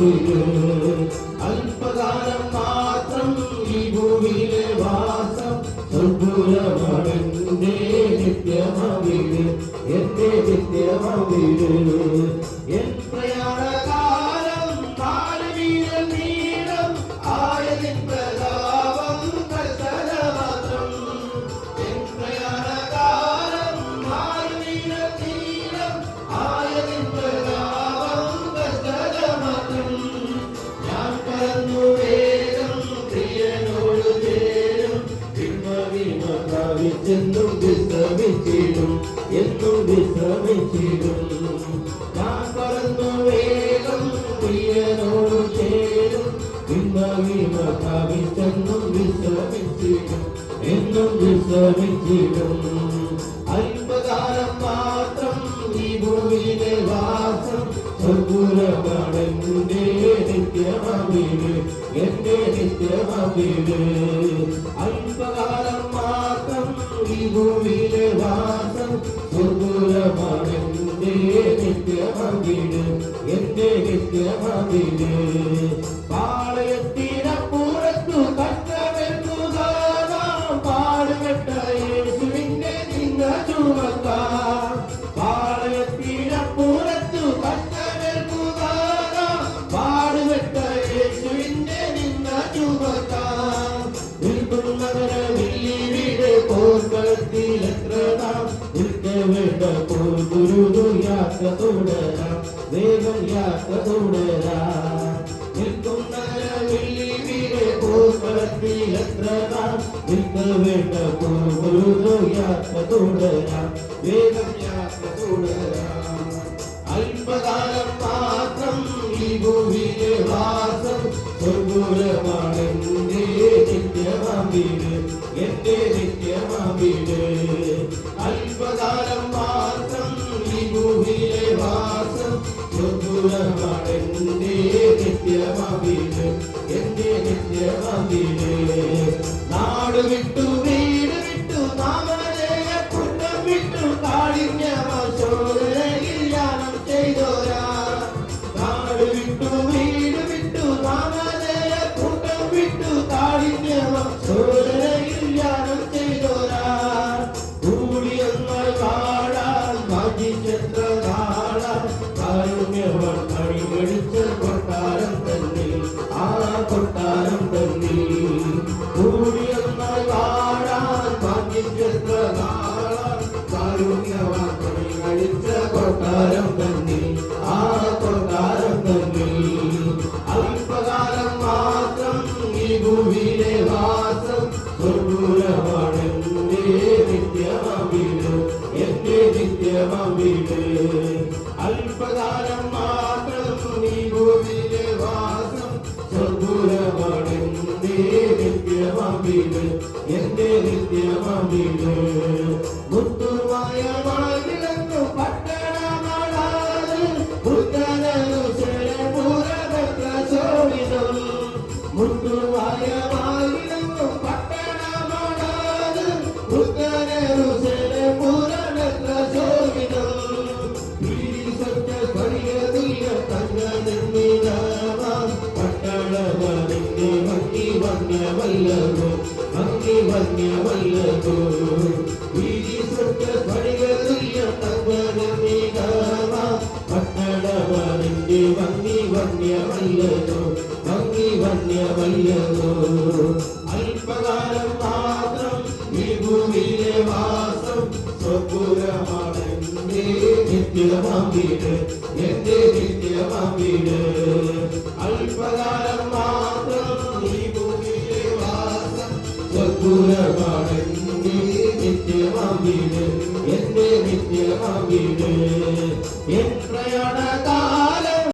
വീട്. അല്പകാലം മാത്രം ഈ ഭൂമിയിലെ വാസം സ്വർഗ്ഗപുരമാണെന്റെ നിത്യമാം വീട്, എന്റെ നിത്യമാം വീട്. എൻ പ്രയാണകാലം കാലവീരൻ നീളം ആയതിൻ പ്രതാപം കൽപ്പന മാത്രം. എൻ പ്രയാണകാലം കാലവീരൻ നീളം ആയതിൻ പ്രതാപം കൽപ്പന മാത്രം. ഞാൻ പറന്നു വേഗം പ്രിയനോട് ചേരും, വിശ്രമിച്ചെന്നും വിശ്രമിച്ചിടും, എന്നും വിശ്രമിച്ചിടും. ഞാൻ പറന്നു വേഗം പ്രിയനോട് ചേരും, വിശ്രമിച്ചെന്നും വിശ്രമിച്ചിടും, എന്നും വിശ്രമിച്ചിടും. അല്പകാലം മാത്രം ഈ ഭൂമിയിലെ വാസം സ്വർഗ്ഗപുരമാണെന്റെ നിത്യമാം വീട്, എന്റെ നിത്യമാം വീട്. അല്പകാലം മാത്രം ഈ ഭൂമിയിലെ വാസം സ്വർഗ്ഗപുരമാണെന്റെ നിത്യമാം വീട്, എന്റെ നിത്യമാം വീട്. പാളയത്തിനപ്പുറത്തു കഷ്ടമെത്തുക പാടുപെട്ട യേശുവിന്റെ നിന്ന ചുമക്കാം. പാളയത്തിനപ്പുറത്തു കഷ്ടമെത്തുക പാടുപെട്ട യേശുവിന്റെ നിന്ന ചുമക്കാം. പോർക്കളത്തിൽ എത്ര നാം നിൽക്കേണ്ട പോർഗുരു യാത്ര തുടരാം, വേഗം യാത്ര തുടരാം. നിൽക്കുന്ന വെള്ളിവിടെ പോർക്കളത്തിൽ എത്ര നാം നിൽക്കേണ്ട പോർഗുരു യാത്ര തുടരാം, വേഗം യാത്ര തുടരാം. അല്പകാലം മാത്രം ഈ ഭൂമിയിലെ വാസം സ്വർഗ്ഗപുരമാണെന്റെ നിത്യമാം വീട്, എന്റെ നിത്യമാം വീട്. അല്പകാലം മാത്രം ഈ ഭൂമിയിലെ വാസം സ്വർഗ്ഗപുരമാണെന്റെ നിത്യമാം വീട്, എന്റെ നിത്യമാം വീട്. നാട് വിട്ടു വീട് വിട്ടു നാമധേയ കുറ്റം വിട്ടു കാഠിന്യമാശോധനയിൽ ധ്യാനം ചെയ്തോരാ. നാട് വിട്ടു വീട് വിട്ടു നാമധേയ കൂട്ടം വിട്ടു കാഠിന്യമാശോധനയിൽ ധ്യാനം ചെയ്തോരാ. കൂടിയൊന്നായി വാഴാൻ വാഞ്ചിച്ചെത്ര നാളാൻ കാരുണ്യവൻ കണികടിച്ച കൊട്ടാരം തന്നെ, ആ കൊട്ടാരം തന്നെ. കൂടിയൊന്നായി വാഴാൻ വാഞ്ചിച്ചെത്ര നാളാൻ കാരുണ്യവൻ കണികടിച്ച കൊട്ടാരം തന്നെ, ആ കൊട്ടാരം തന്നെ. അല്പകാലം മാത്രം ഈ ഭൂമിയിലെ വാസം സ്വർഗ്ഗപുരമാണെന്റെ നിത്യമാം വീട്, എന്റെ നിത്യമാം വീട്. അല്പകാലം മാത്രം ഈ ഭൂമിയിലെ വാസം സ്വർഗ്ഗപുരമാണെന്റെ നിത്യമാം വീട്, എന്റെ നിത്യമാം വീട്. മുത്തുമയമായി വിളങ്ങു പട്ടണമാണത് പുത്തനനുസരപുരമെത്ര ശോഭിതം. മുത്തുമയമായി വിളങ്ങു പട്ടണമാണത് പുത്തനനുസരപുരമെത്ര ശോഭിതം. പട്ടണമാനിന്റെ ഭംഗി വന്യമല്ലതോ, ഭംഗി വന്യമല്ലതോ. പട്ടണമാനിന്റെ ഭംഗി വന്യമല്ലതോ, ഭംഗി വന്യമല്ലതോ. അല്പകാലം മാത്രം ഈ ഭൂമിയിലെ വാസം സ്വർഗ്ഗപുരമാണെന്റെ നിത്യമാം വീട്, എന്റെ നിത്യമാം വീട്. അല്പകാലം മാത്രം ഈ ഭൂമിയിലെ വാസം സ്വർഗ്ഗപുരമാണെന്റെ നിത്യമാം വീട്, എന്റെ നിത്യമാം വീട്.